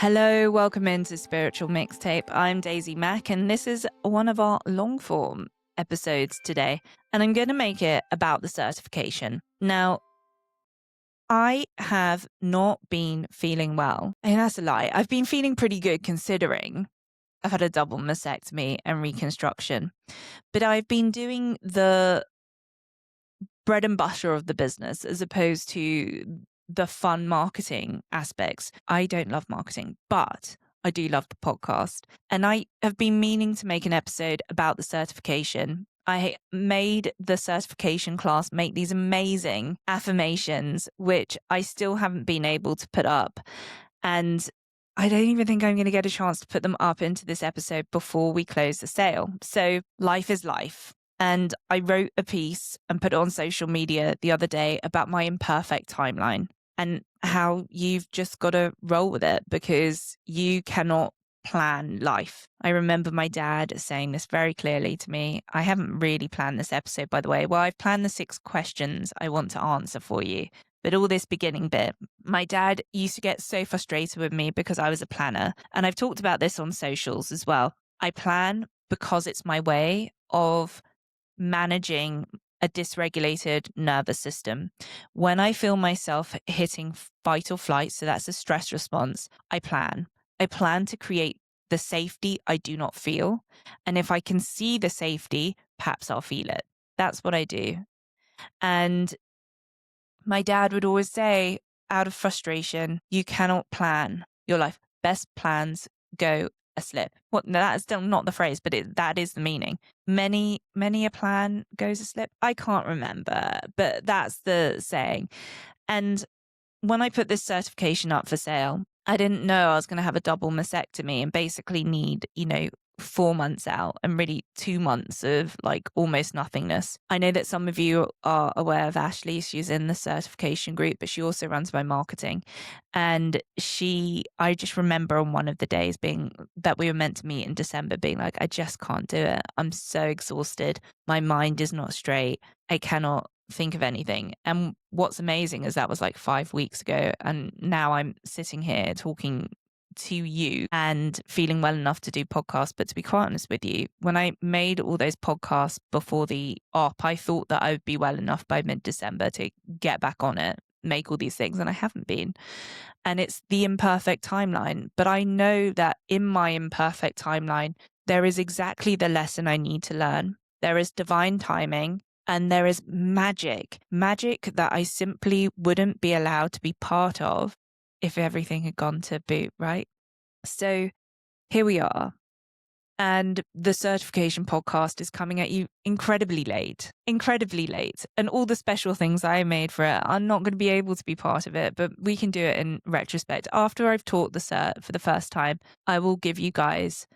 Hello, welcome into Spiritual Mixtape. I'm Daisy Mack, and this is one of our long form episodes today. And I'm going to make it about the certification. Now, I have not been feeling well. And that's a lie. I've been feeling pretty good considering I've had a double mastectomy and reconstruction. But I've been doing the bread and butter of the business as opposed to the fun marketing aspects. I don't love marketing, but I do love the podcast. And I have been meaning to make an episode about the certification. I made the certification class make these amazing affirmations, which I still haven't been able to put up. And I don't even think I'm going to get a chance to put them up into this episode before we close the sale. So life is life. And I wrote a piece and put it on social media the other day about my imperfect timeline and how you've just got to roll with it because you cannot plan life. I remember my dad saying this very clearly to me. I haven't really planned this episode, by the way. Well, I've planned the 6 questions I want to answer for you. But all this beginning bit, my dad used to get so frustrated with me because I was a planner. And I've talked about this on socials as well. I plan because it's my way of managing a dysregulated nervous system. When I feel myself hitting fight or flight, so that's a stress response, I plan. I plan to create the safety I do not feel. And if I can see the safety, perhaps I'll feel it. That's what I do. And my dad would always say, out of frustration, you cannot plan your life. Best plans go aslip. What? No, that is still not the phrase, but that is the meaning. Many a plan goes aslip. I can't remember, but that's the saying. And when I put this certification up for sale, I didn't know I was going to have a double mastectomy and basically need, 4 months out and really 2 months of like almost nothingness. I know that some of you are aware of Ashley. She's in the certification group, but she also runs my marketing. And I just remember on one of the days that we were meant to meet in December being like, I just can't do it. I'm so exhausted. My mind is not straight. I cannot think of anything. And what's amazing is that was like 5 weeks ago. And now I'm sitting here talking to you and feeling well enough to do podcasts. But to be quite honest with you, when I made all those podcasts before the op, I thought that I would be well enough by mid-December to get back on it, make all these things, and I haven't been. And it's the imperfect timeline. But I know that in my imperfect timeline, there is exactly the lesson I need to learn. There is divine timing. And there is magic that I simply wouldn't be allowed to be part of if everything had gone to boot, right? So here we are. And the certification podcast is coming at you incredibly late. And all the special things I made for it, I'm not going to be able to be part of it, but we can do it in retrospect. After I've taught the cert for the first time, I will give you guys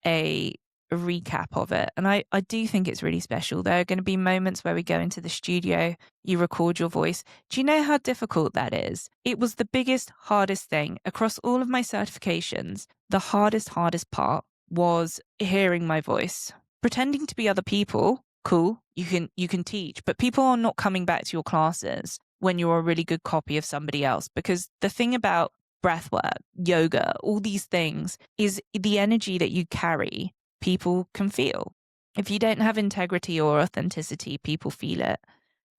a recap of it. And I do think it's really special. There are going to be moments where we go into the studio, you record your voice. Do you know how difficult that is? It was the biggest, hardest thing across all of my certifications. The hardest part was hearing my voice. Pretending to be other people, cool, you can teach, but people are not coming back to your classes when you're a really good copy of somebody else. Because the thing about breathwork, yoga, all these things is the energy that you carry, people can feel. If you don't have integrity or authenticity, people feel it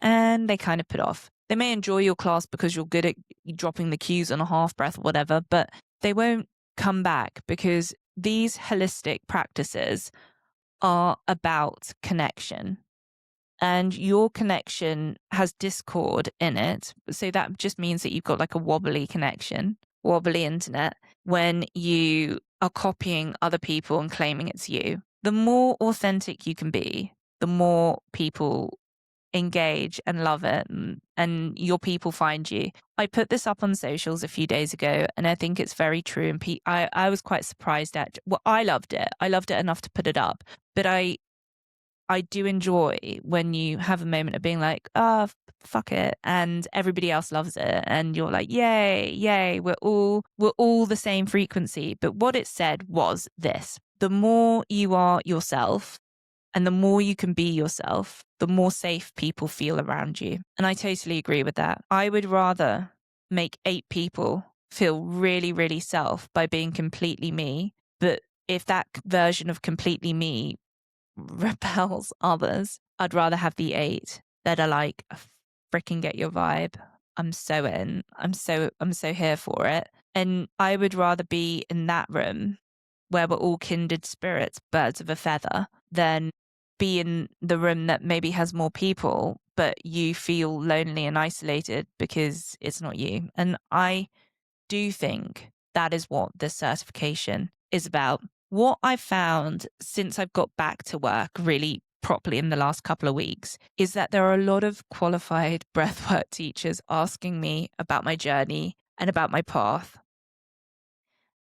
and they kind of put off. They may enjoy your class because you're good at dropping the cues on a half breath or whatever, but they won't come back because these holistic practices are about connection. And your connection has discord in it. So that just means that you've got like a wobbly connection, wobbly internet, when you are copying other people and claiming it's you. The more authentic you can be, the more people engage and love it, and your people find you. I put this up on socials a few days ago, and I think it's very true. And I was quite surprised at, well, I loved it. I loved it enough to put it up. But I do enjoy when you have a moment of being like, oh, fuck it. And everybody else loves it. And you're like, yay, we're all the same frequency. But what it said was this: the more you are yourself and the more you can be yourself, the more safe people feel around you. And I totally agree with that. I would rather make 8 people feel really, really self by being completely me. But if that version of completely me repels others, I'd rather have the 8 that are like, freaking get your vibe. I'm so in. I'm so here for it. And I would rather be in that room where we're all kindred spirits, birds of a feather, than be in the room that maybe has more people, but you feel lonely and isolated because it's not you. And I do think that is what this certification is about. What I've found since I've got back to work really properly in the last couple of weeks is that there are a lot of qualified breathwork teachers asking me about my journey and about my path.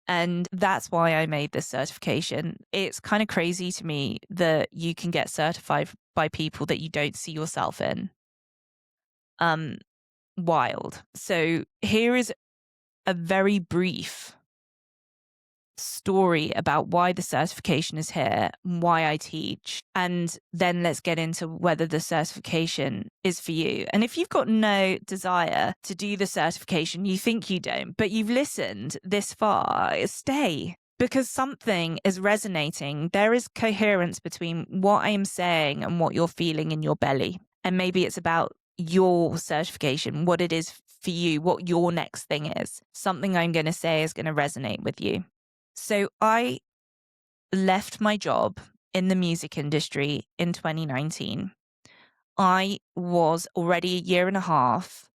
And that's why I made this certification. It's kind of crazy to me that you can get certified by people that you don't see yourself in. Wild. So here is a very brief story about why the certification is here, why I teach, and then let's get into whether the certification is for you. And if you've got no desire to do the certification, you think you don't, but you've listened this far, stay. Because something is resonating. There is coherence between what I am saying and what you're feeling in your belly. And maybe it's about your certification, what it is for you, what your next thing is. Something I'm going to say is going to resonate with you. So I left my job in the music industry in 2019. I was already a year and a half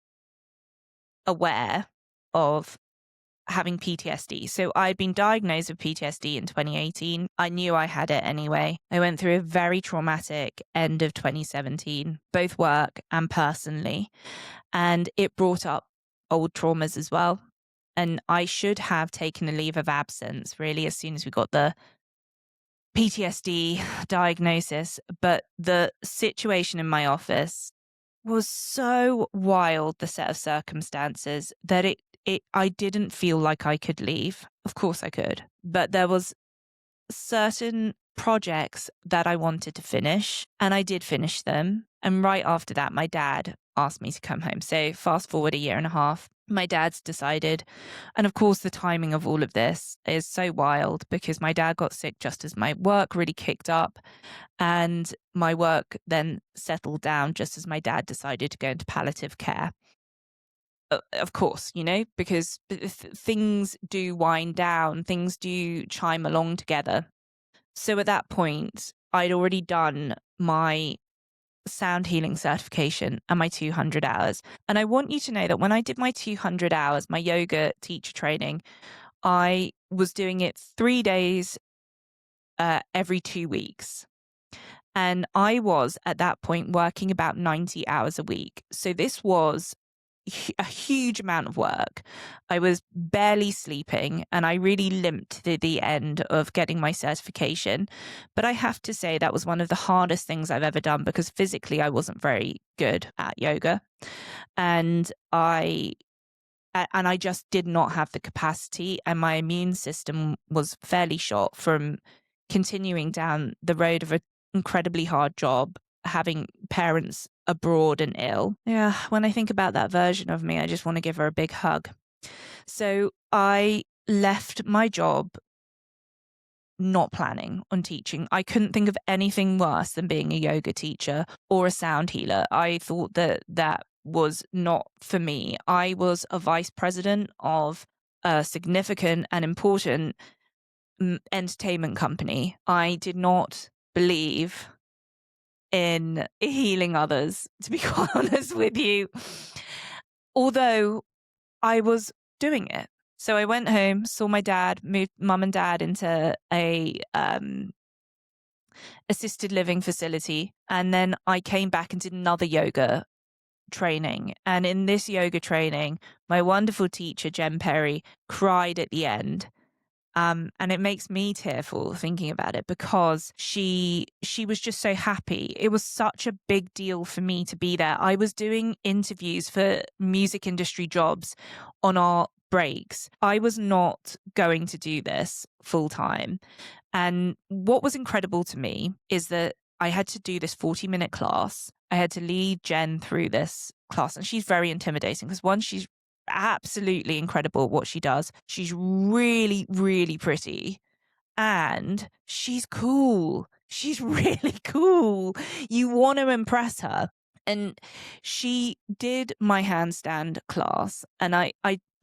aware of having PTSD. So I'd been diagnosed with PTSD in 2018. I knew I had it anyway. I went through a very traumatic end of 2017, both work and personally. And it brought up old traumas as well. And I should have taken a leave of absence really as soon as we got the PTSD diagnosis. But the situation in my office was so wild, the set of circumstances, that I didn't feel like I could leave. Of course I could. But there was certain projects that I wanted to finish, and I did finish them. And right after that, my dad asked me to come home. So fast forward a year and a half, my dad's decided. And of course, the timing of all of this is so wild because my dad got sick just as my work really kicked up. And my work then settled down just as my dad decided to go into palliative care. Of course, because things do wind down, things do chime along together. So at that point, I'd already done my sound healing certification and my 200 hours. And I want you to know that when I did my 200 hours, my yoga teacher training, I was doing it 3 days every 2 weeks. And I was at that point working about 90 hours a week. So this was a huge amount of work. I was barely sleeping and I really limped to the end of getting my certification. But I have to say that was one of the hardest things I've ever done because physically I wasn't very good at yoga. And I just did not have the capacity, and my immune system was fairly shot from continuing down the road of an incredibly hard job, having parents abroad and ill. Yeah, when I think about that version of me, I just want to give her a big hug. So I left my job not planning on teaching. I couldn't think of anything worse than being a yoga teacher or a sound healer. I thought that was not for me. I was a vice president of a significant and important entertainment company. I did not believe in healing others, to be quite honest with you, although I was doing it. So I went home, saw my dad, moved mum and dad into a assisted living facility, and then I came back and did another yoga training. And in this yoga training, my wonderful teacher, Jen Perry, cried at the end. And it makes me tearful thinking about it because she was just so happy. It was such a big deal for me to be there. I was doing interviews for music industry jobs on our breaks. I was not going to do this full time. And what was incredible to me is that I had to do this 40-minute class. I had to lead Jen through this class. And she's very intimidating because one, she's absolutely incredible at what she does. She's really, really pretty. And she's cool. She's really cool. You want to impress her. And she did my handstand class. And I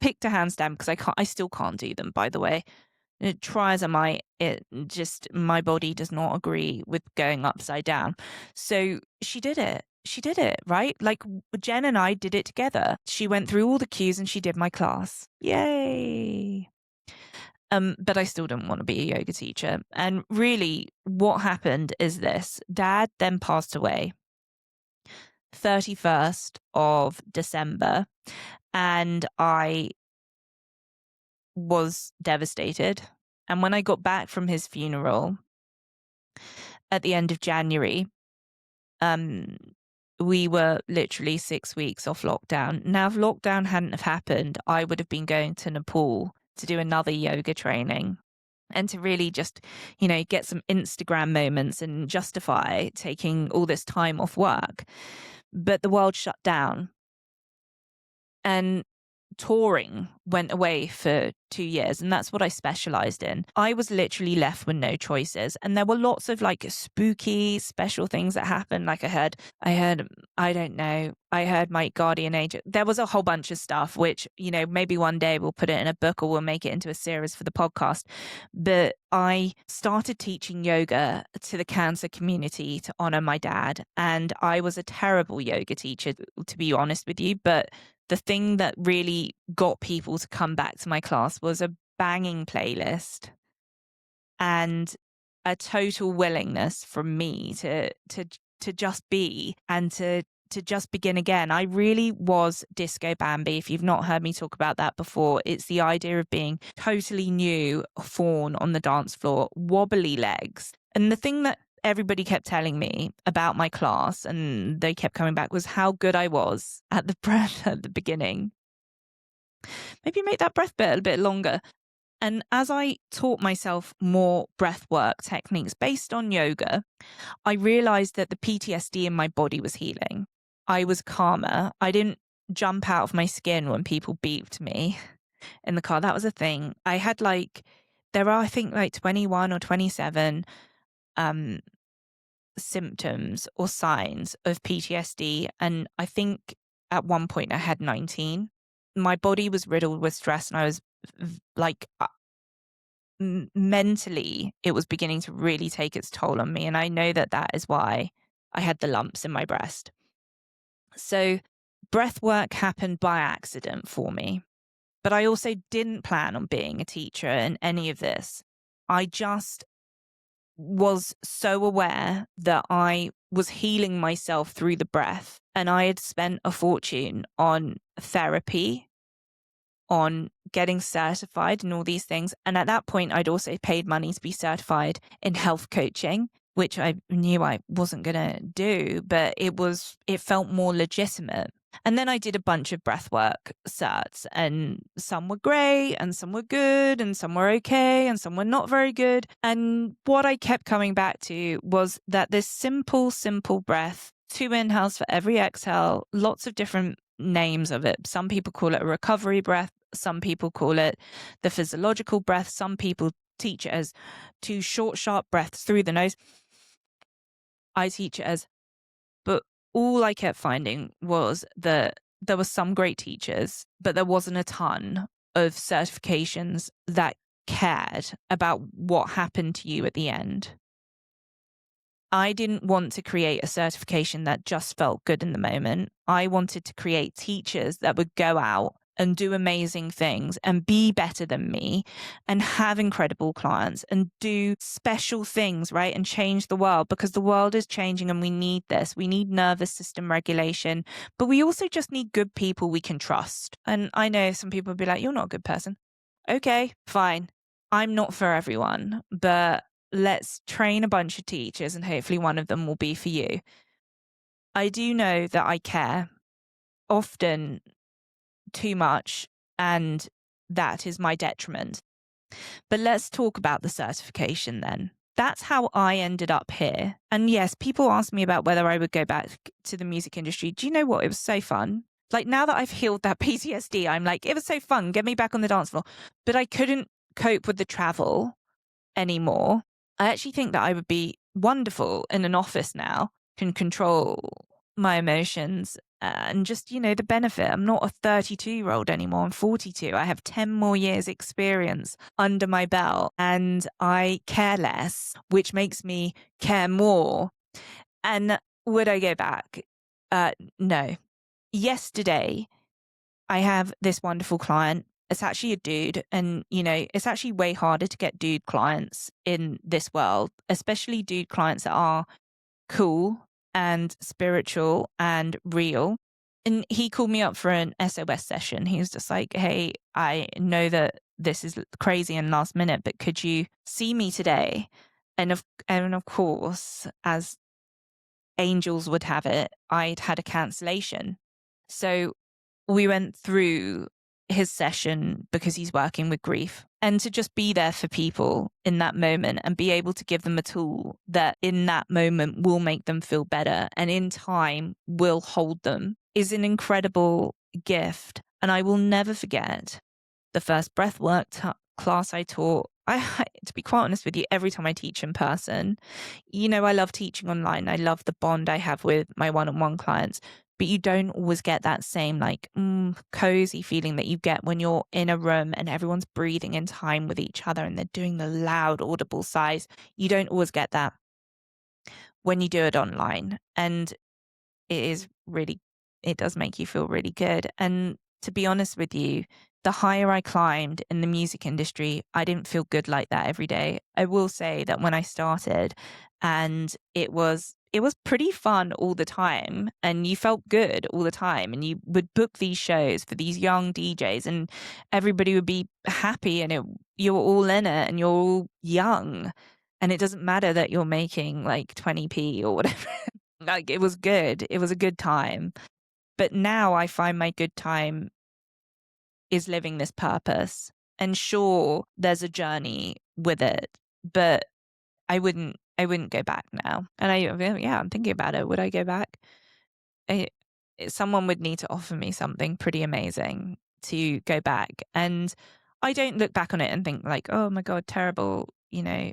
picked a handstand because I still can't do them, by the way. Try as I might, my body does not agree with going upside down. So she did it. She did it, right? Like Jen and I did it together. She went through all the cues and she did my class. Yay. But I still didn't want to be a yoga teacher. And really what happened is this. Dad then passed away 31st of December. And I was devastated. And when I got back from his funeral at the end of January, we were literally 6 weeks off lockdown. Now, if lockdown hadn't have happened, I would have been going to Nepal to do another yoga training and to really just, get some Instagram moments and justify taking all this time off work. But the world shut down. And touring went away for 2 years, and that's what I specialized in. I was literally left with no choices, and there were lots of like spooky special things that happened. Like I heard I don't know, I heard my guardian angel. There was a whole bunch of stuff which, maybe one day we'll put it in a book or we'll make it into a series for the podcast. But I started teaching yoga to the cancer community to honor my dad, and I was a terrible yoga teacher, to be honest with you. But the thing that really got people to come back to my class was a banging playlist and a total willingness from me to just be and to just begin again. I really was Disco Bambi. If you've not heard me talk about that before, it's the idea of being totally new fawn on the dance floor, wobbly legs. And the thing that everybody kept telling me about my class, and they kept coming back, was how good I was at the breath at the beginning. Maybe make that breath bit a bit longer. And as I taught myself more breathwork techniques based on yoga, I realized that the PTSD in my body was healing. I was calmer. I didn't jump out of my skin when people beeped me in the car. That was a thing. I had there are, I think, 21 or 27 symptoms or signs of PTSD. And I think at one point I had 19. My body was riddled with stress, and I was mentally, it was beginning to really take its toll on me. And I know that that is why I had the lumps in my breast. So breath work happened by accident for me. But I also didn't plan on being a teacher in any of this. I just was so aware that I was healing myself through the breath, and I had spent a fortune on therapy, on getting certified and all these things. And at that point, I'd also paid money to be certified in health coaching, which I knew I wasn't going to do, but it felt more legitimate. And then I did a bunch of breathwork certs, and some were great and some were good and some were okay and some were not very good. And what I kept coming back to was that this simple breath, 2 inhales for every exhale, lots of different names of it. Some people call it a recovery breath. Some people call it the physiological breath. Some people teach it as 2 short, sharp breaths through the nose. I teach it as, but all I kept finding was that there were some great teachers, but there wasn't a ton of certifications that cared about what happened to you at the end. I didn't want to create a certification that just felt good in the moment. I wanted to create teachers that would go out and do amazing things and be better than me and have incredible clients and do special things, right? And change the world, because the world is changing and we need this. We need nervous system regulation, but we also just need good people we can trust. And I know some people will be like, you're not a good person. Okay, fine. I'm not for everyone, but let's train a bunch of teachers and hopefully one of them will be for you. I do know that I care, often too much, and that is my detriment. But let's talk about the certification then. That's how I ended up here. And yes, people ask me about whether I would go back to the music industry. Do you know what? It was so fun. Like, now that I've healed that PTSD, I'm like, it was so fun. Get me back on the dance floor. But I couldn't cope with the travel anymore. I actually think that I would be wonderful in an office now, can control my emotions and just, the benefit. I'm not a 32-year-old anymore. I'm 42. I have 10 more years experience under my belt and I care less, which makes me care more. And would I go back? No. Yesterday, I have this wonderful client. It's actually a dude. And, it's actually way harder to get dude clients in this world, especially dude clients that are cool and spiritual and real. And he called me up for an SOS session. He was just like, hey, I know that this is crazy and last minute, but could you see me today? And of course, as angels would have it, I'd had a cancellation. So we went through his session because he's working with grief, and to just be there for people in that moment and be able to give them a tool that in that moment will make them feel better and in time will hold them is an incredible gift. And I will never forget the first breathwork class I taught. To be quite honest with you, every time I teach in person, I love teaching online. I love the bond I have with my one-on-one clients, but you don't always get that same cozy feeling that you get when you're in a room and everyone's breathing in time with each other and they're doing the loud audible sighs. You don't always get that when you do it online. And it does make you feel really good. And to be honest with you, the higher I climbed in the music industry, I didn't feel good like that every day. I will say that when I started, and it was pretty fun all the time, and you felt good all the time, and you would book these shows for these young DJs and everybody would be happy, and you were all in it and you're all young, and it doesn't matter that you're making like 20p or whatever. Like, it was good. It was a good time. But now I find my good time is living this purpose. And sure, there's a journey with it, but I wouldn't go back now. And I'm thinking about it. Would I go back? Someone would need to offer me something pretty amazing to go back. And I don't look back on it and think like, oh my God, terrible, your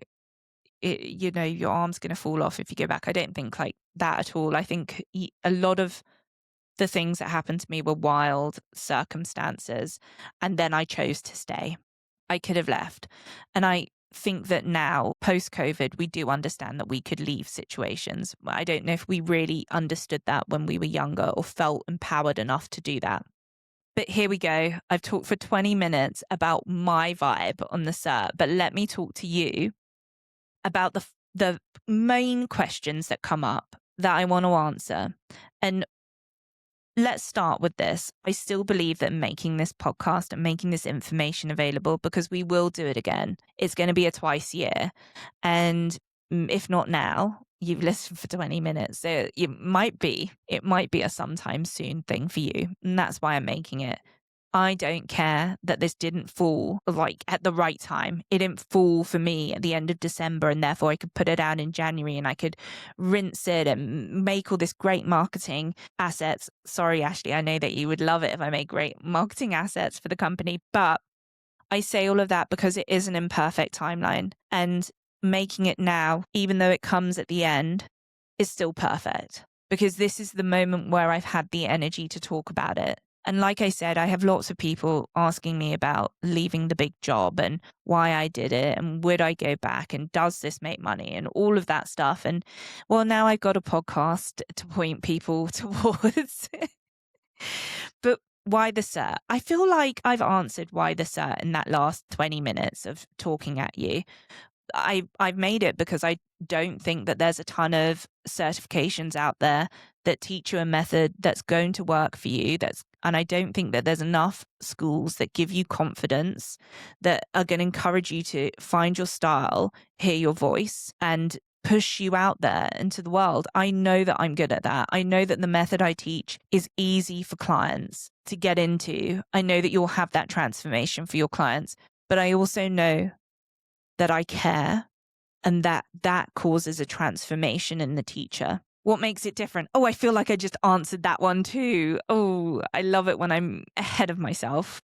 arm's going to fall off if you go back. I don't think like that at all. I think a lot of the things that happened to me were wild circumstances. And then I chose to stay. I could have left. And I think that now, post-COVID, we do understand that we could leave situations. I don't know if we really understood that when we were younger or felt empowered enough to do that. But here we go. I've talked for 20 minutes about my vibe on the cert, but let me talk to you about the main questions that come up that I want to answer. And let's start with this. I still believe that making this podcast and making this information available, because we will do it again, it's going to be a twice a year. And if not now, you've listened for 20 minutes. So it might be a sometime soon thing for you. And that's why I'm making it. I don't care that this didn't fall like at the right time. It didn't fall for me at the end of December, and therefore I could put it out in January and I could rinse it and make all this great marketing assets. Sorry, Ashley, I know that you would love it if I made great marketing assets for the company, but I say all of that because it is an imperfect timeline, and making it now, even though it comes at the end, is still perfect, because this is the moment where I've had the energy to talk about it. And like I said, I have lots of people asking me about leaving the big job and why I did it and would I go back and does this make money and all of that stuff. And well, now I've got a podcast to point people towards. But why the cert? I feel like I've answered why the cert in that last 20 minutes of talking at you. I've made it because I don't think that there's a ton of certifications out there that teach you a method that's going to work for you. And I don't think that there's enough schools that give you confidence, that are going to encourage you to find your style, hear your voice, and push you out there into the world. I know that I'm good at that. I know that the method I teach is easy for clients to get into. I know that you'll have that transformation for your clients, but I also know that I care, and that causes a transformation in the teacher. What makes it different? Oh, I feel like I just answered that one too. Oh, I love it when I'm ahead of myself.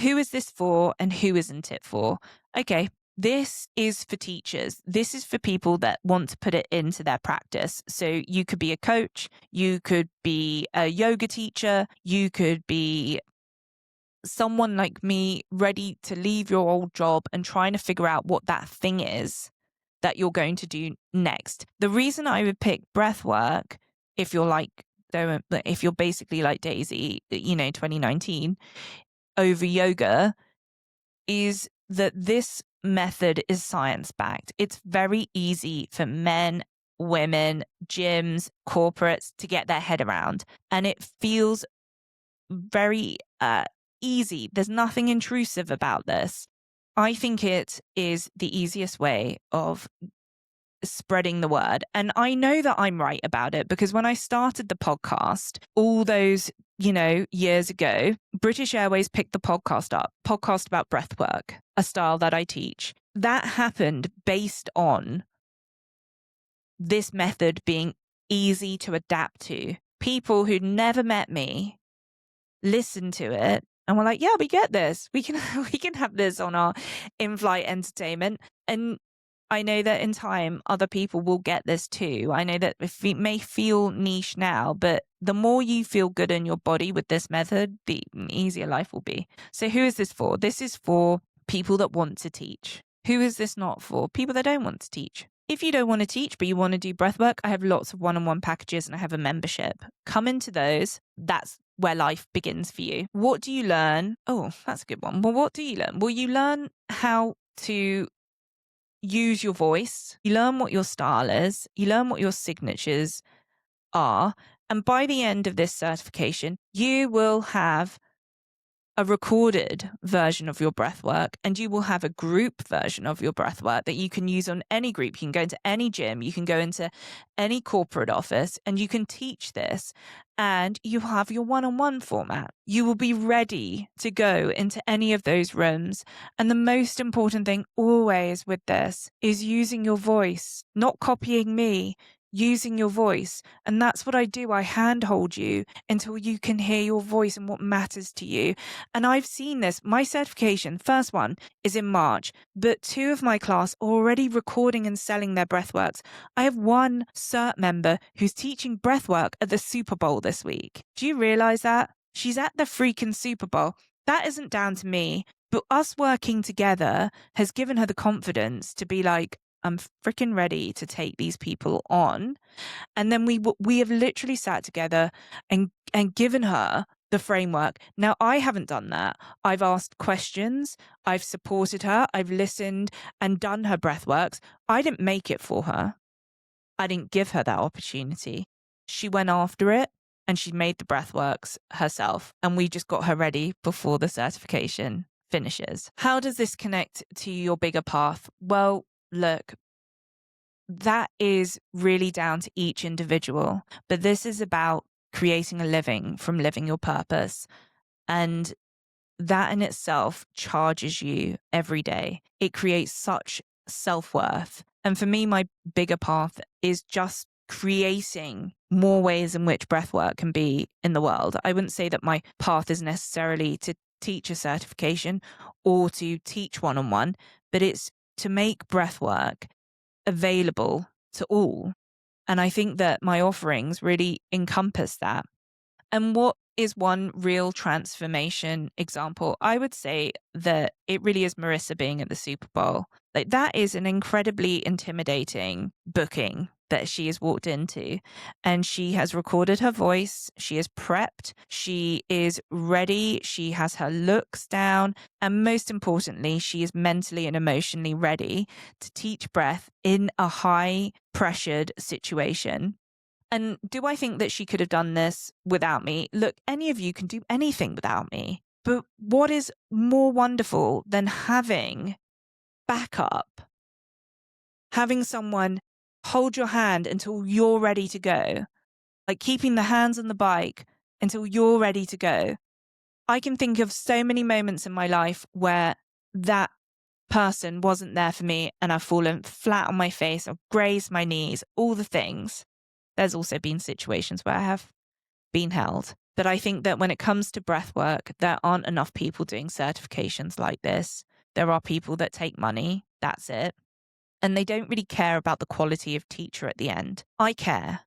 Who is this for and who isn't it for? Okay, this is for teachers. This is for people that want to put it into their practice. So you could be a coach, you could be a yoga teacher, you could be someone like me ready to leave your old job and trying to figure out what that thing is that you're going to do next. The reason I would pick breath work, if you're if you're basically like Daisy, 2019, over yoga, is that this method is science backed. It's very easy for men, women, gyms, corporates to get their head around. And it feels very easy. There's nothing intrusive about this. I think it is the easiest way of spreading the word. And I know that I'm right about it because when I started the podcast all those, years ago, British Airways picked the podcast about breathwork, a style that I teach. That happened based on this method being easy to adapt to. People who'd never met me listened to it and were like, yeah, we get this. We can have this on our in-flight entertainment. And I know that in time, other people will get this too. I know that it may feel niche now, but the more you feel good in your body with this method, the easier life will be. So who is this for? This is for people that want to teach. Who is this not for? People that don't want to teach. If you don't want to teach, but you want to do breathwork, I have lots of one-on-one packages and I have a membership. Come into those. That's where life begins for you. What do you learn? Oh, that's a good one. Well, what do you learn? Well, you learn how to use your voice. You learn what your style is. You learn what your signatures are. And by the end of this certification, you will have a recorded version of your breathwork and you will have a group version of your breathwork that you can use on any group. You can go into any gym, you can go into any corporate office and you can teach this and you have your one-on-one format. You will be ready to go into any of those rooms. And the most important thing always with this is using your voice, not copying me. Using your voice. And that's what I do. I handhold you until you can hear your voice and what matters to you. And I've seen this. My certification, first one, is in March, but 2 of my class are already recording and selling their breathworks. I have one cert member who's teaching breathwork at the Super Bowl this week. Do you realize that? She's at the freaking Super Bowl. That isn't down to me, but us working together has given her the confidence to be like, I'm freaking ready to take these people on. And then we have literally sat together and given her the framework. Now, I haven't done that. I've asked questions. I've supported her. I've listened and done her breathworks. I didn't make it for her. I didn't give her that opportunity. She went after it and she made the breathworks herself. And we just got her ready before the certification finishes. How does this connect to your bigger path? Well, look, that is really down to each individual, but this is about creating a living from living your purpose. And that in itself charges you every day. It creates such self-worth. And for me, my bigger path is just creating more ways in which breathwork can be in the world. I wouldn't say that my path is necessarily to teach a certification or to teach one-on-one, but it's to make breathwork available to all. And I think that my offerings really encompass that. And what is one real transformation example? I would say that it really is Marissa being at the Super Bowl. Like, that is an incredibly intimidating booking that she has walked into, and she has recorded her voice. She is prepped. She is ready. She has her looks down. And most importantly, she is mentally and emotionally ready to teach breath in a high pressured situation. And do I think that she could have done this without me? Look, any of you can do anything without me. But what is more wonderful than having backup? Having someone hold your hand until you're ready to go. Like keeping the hands on the bike until you're ready to go. I can think of so many moments in my life where that person wasn't there for me and I've fallen flat on my face, I've grazed my knees, all the things. There's also been situations where I have been held. But I think that when it comes to breathwork, there aren't enough people doing certifications like this. There are people that take money, that's it. And they don't really care about the quality of teacher at the end. I care.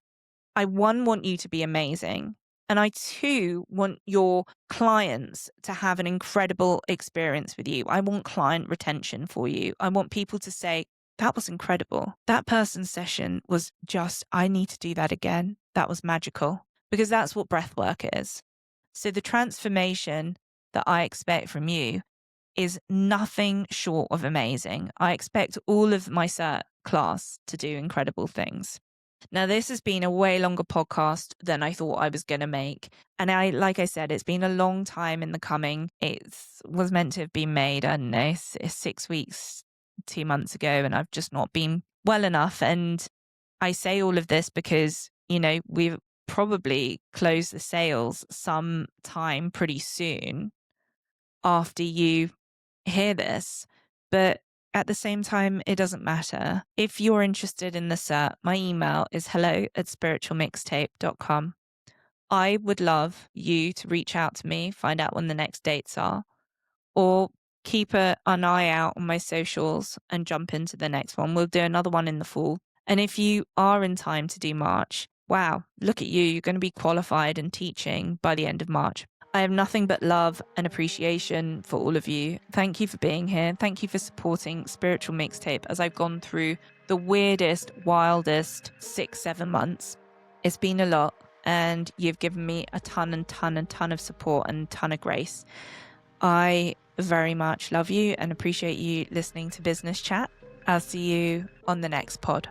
I, one, want you to be amazing. And I, two, want your clients to have an incredible experience with you. I want client retention for you. I want people to say, that was incredible. That person's session was just, I need to do that again. That was magical. Because that's what breathwork is. So the transformation that I expect from you is nothing short of amazing. I expect all of my cert class to do incredible things. Now, this has been a way longer podcast than I thought I was going to make. And like I said, it's been a long time in the coming. It was meant to have been made, I don't know, 6 weeks, 2 months ago, and I've just not been well enough. And I say all of this because, we've probably close the sales sometime pretty soon after you hear this. But at the same time, it doesn't matter. If you're interested in the cert, my email is hello@spiritualmixtape.com. I would love you to reach out to me, find out when the next dates are, or keep an eye out on my socials and jump into the next one. We'll do another one in the fall. And if you are in time to do March, wow, look at you. You're going to be qualified and teaching by the end of March. I have nothing but love and appreciation for all of you. Thank you for being here. Thank you for supporting Spiritual Mixtape as I've gone through the weirdest, wildest 6-7 months. It's been a lot, and you've given me a ton of support and a ton of grace. I very much love you and appreciate you listening to Business Chat. I'll see you on the next pod.